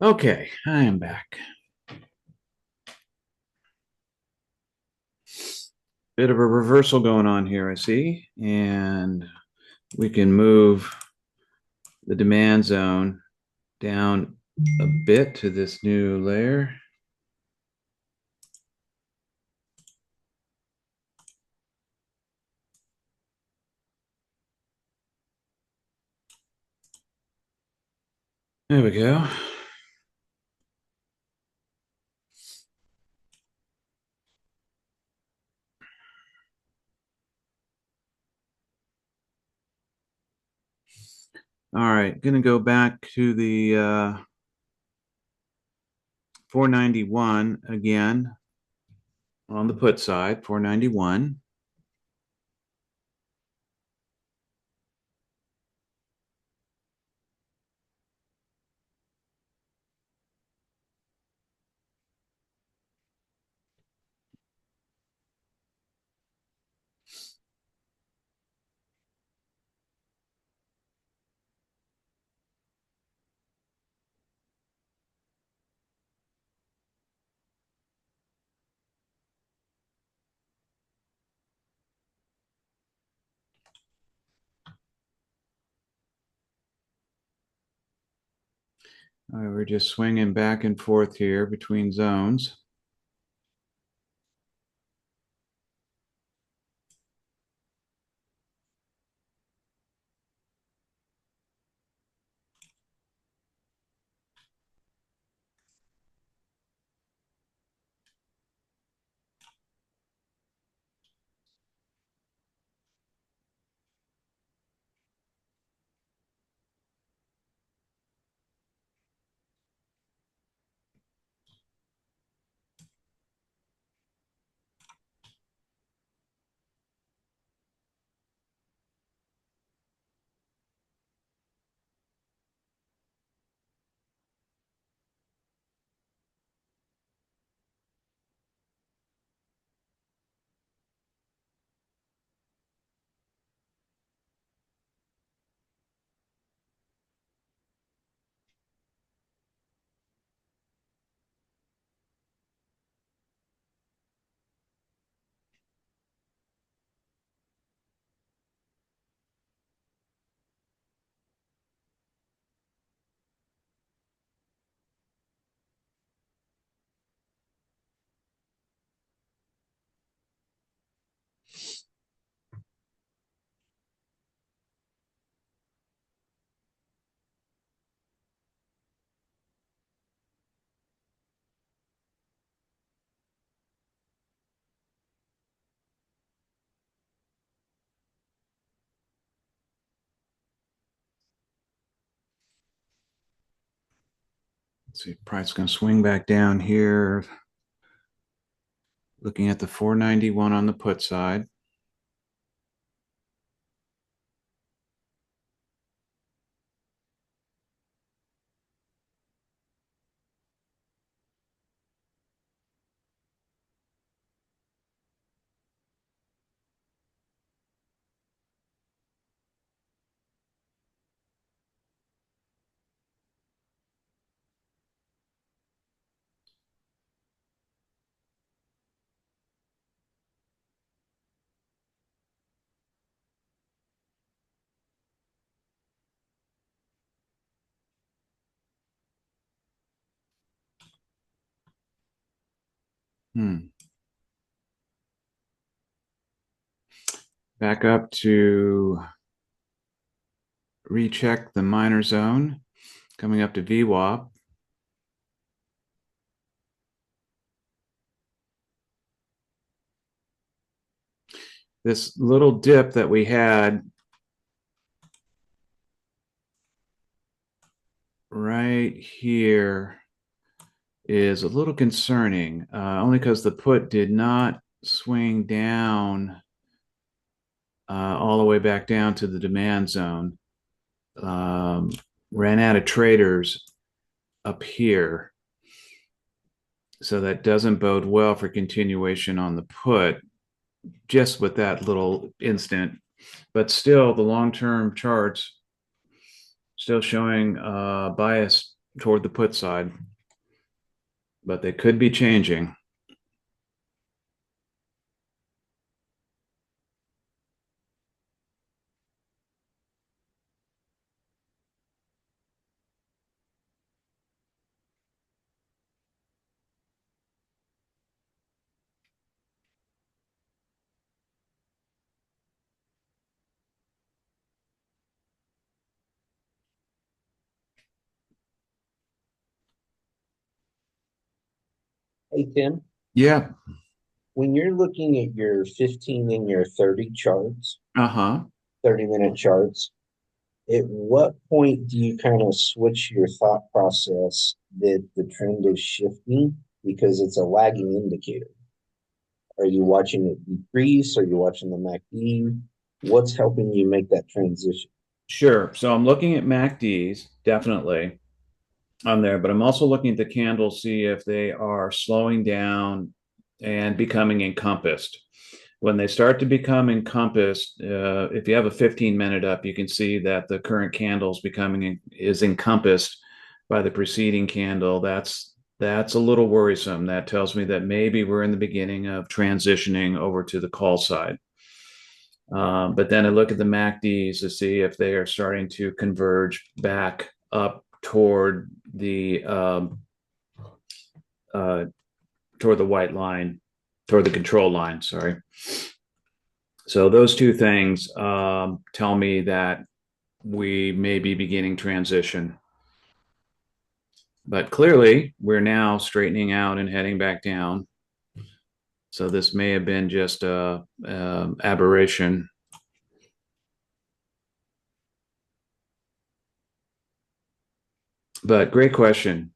Okay, I am back. Bit of a reversal going on here, I see. And we can move the demand zone down a bit to this new layer. There we go. All right, going to go back to the 491 again on the put side, 491. All right, we're just swinging back and forth here between zones. Let's see, price going to swing back down here. Looking at the 491 on the put side. Back up to recheck the minor zone, coming up to VWAP. This little dip that we had right here is a little concerning, only because the put did not swing down all the way back down to the demand zone. Ran out of traders up here. So that doesn't bode well for continuation on the put, just with that little instant. But still, the long-term charts still showing bias toward the put side, but they could be changing. Hey Tim, Yeah. when you're looking at your 15 and your 30 charts, Uh-huh. 30-minute charts, at what point do you kind of switch your thought process that the trend is shifting because it's a lagging indicator? Are you watching it decrease? Are you watching the MACD? What's helping you make that transition? Sure. So I'm looking at MACDs, definitely on there, but I'm also looking at the candles, see if they are slowing down and becoming encompassed. When they start to become encompassed, if you have a 15-minute up, you can see that the current candle is encompassed by the preceding candle. That's a little worrisome. That tells me that maybe we're in the beginning of transitioning over to the call side. But then I look at the MACDs to see if they are starting to converge back up toward the white line, toward the control line. Sorry. So those two things tell me that we may be beginning transition. But clearly, we're now straightening out and heading back down. So this may have been just a aberration. But great question.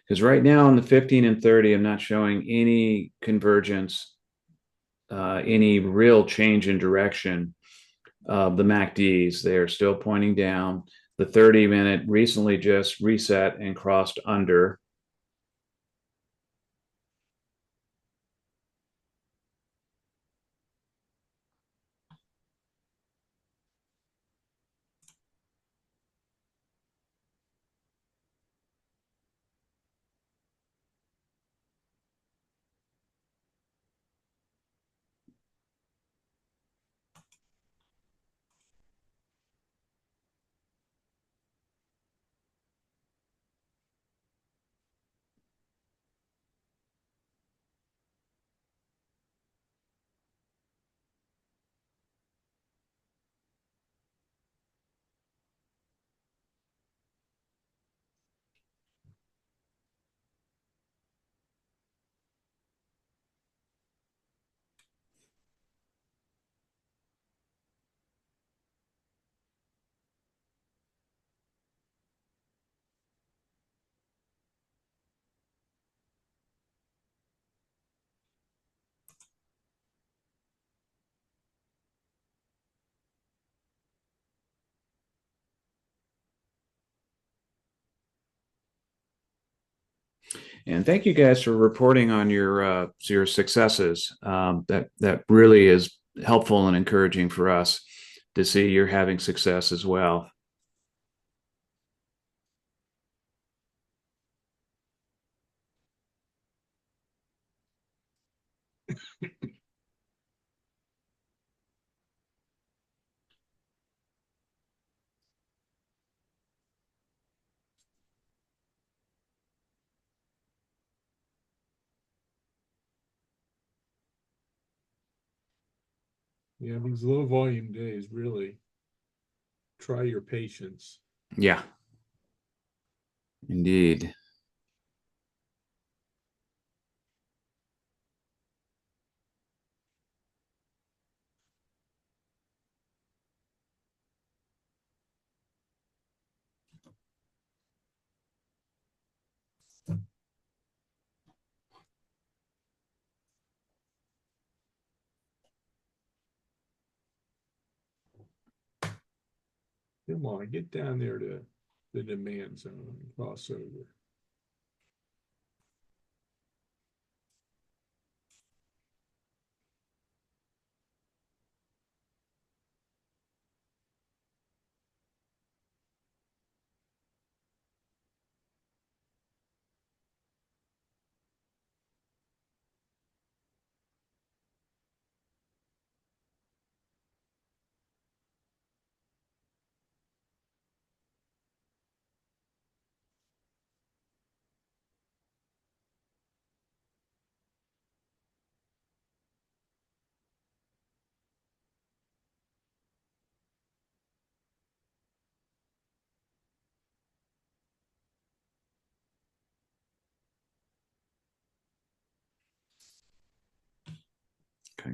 Because right now on the 15 and 30, I'm not showing any convergence, any real change in direction of the MACDs. They are still pointing down. The 30-minute recently just reset and crossed under. And thank you guys for reporting on your successes. That really is helpful and encouraging for us to see you're having success as well. Yeah, these low volume days really try your patience. Yeah, indeed. Come on, get down there to the demand zone and cross over.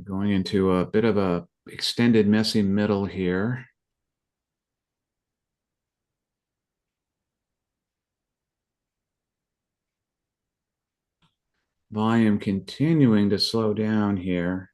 Going into a bit of a extended messy middle here. Volume continuing to slow down here.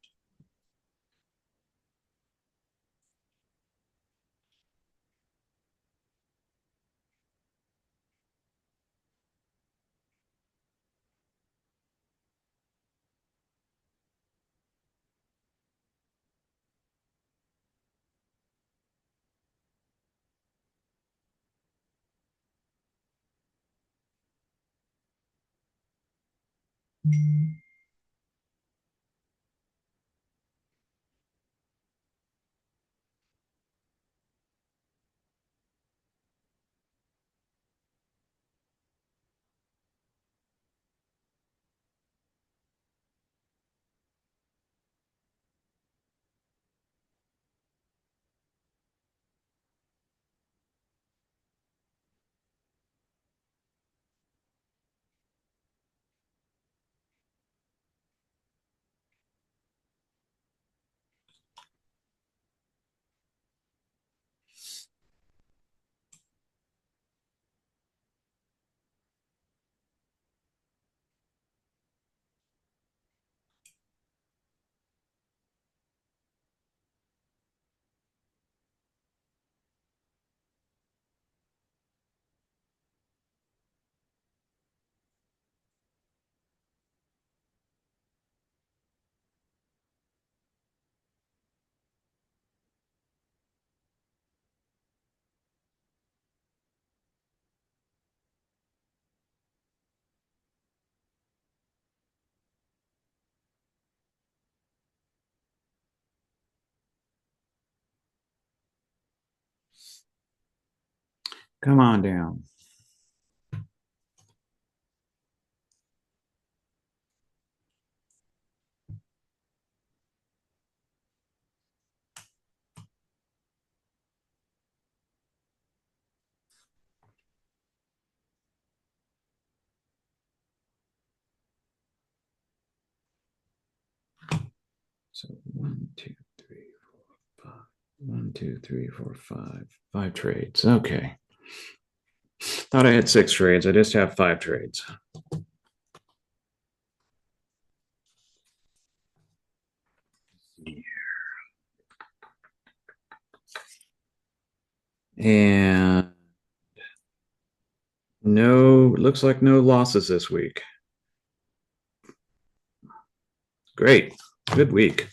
Come on down. So 1, 2, 3, 4, 5. 1, 2, 3, 4, 5. 5 trades. Okay. Thought I had 6 trades. I just have 5 trades. And no, looks like no losses this week. Great. Good week.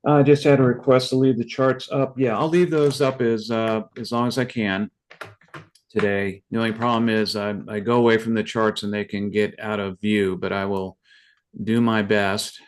I just had a request to leave the charts up. Yeah, I'll leave those up as long as I can today. The only problem is I go away from the charts and they can get out of view, but I will do my best.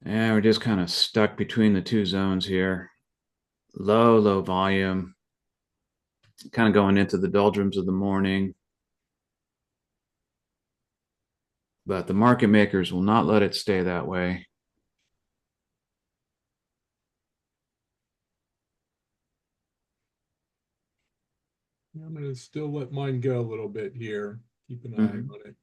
And we're just kind of stuck between the two zones here. Low volume. Kind of going into the doldrums of the morning. But the market makers will not let it stay that way. I'm going to still let mine go a little bit here. Keep an eye Mhm. on it.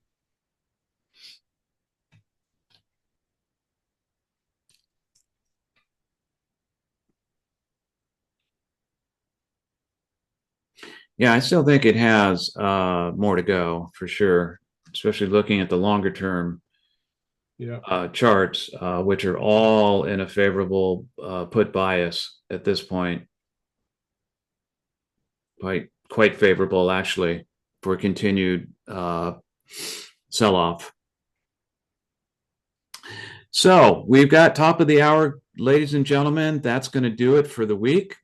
Yeah, I still think it has more to go for sure, especially looking at the longer term Yeah. charts, which are all in a favorable put bias at this point. Quite favorable, actually, for continued sell off. So we've got top of the hour, ladies and gentlemen. That's going to do it for the week.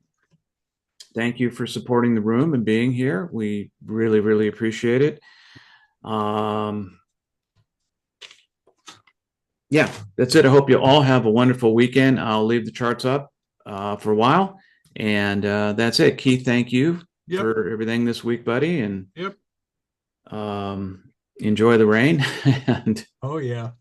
Thank you for supporting the room and being here. We really appreciate it. Yeah, that's it. I hope you all have a wonderful weekend. I'll leave the charts up for a while. And that's it. Keith, thank you Yep. for everything this week, buddy. And Yep. enjoy the rain. And Oh, yeah.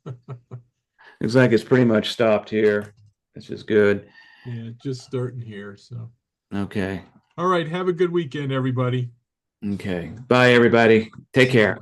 looks like it's pretty much stopped here. This is good. Yeah, just starting here. So, Okay. all right. Have a good weekend, everybody. Okay. Bye, everybody. Take care.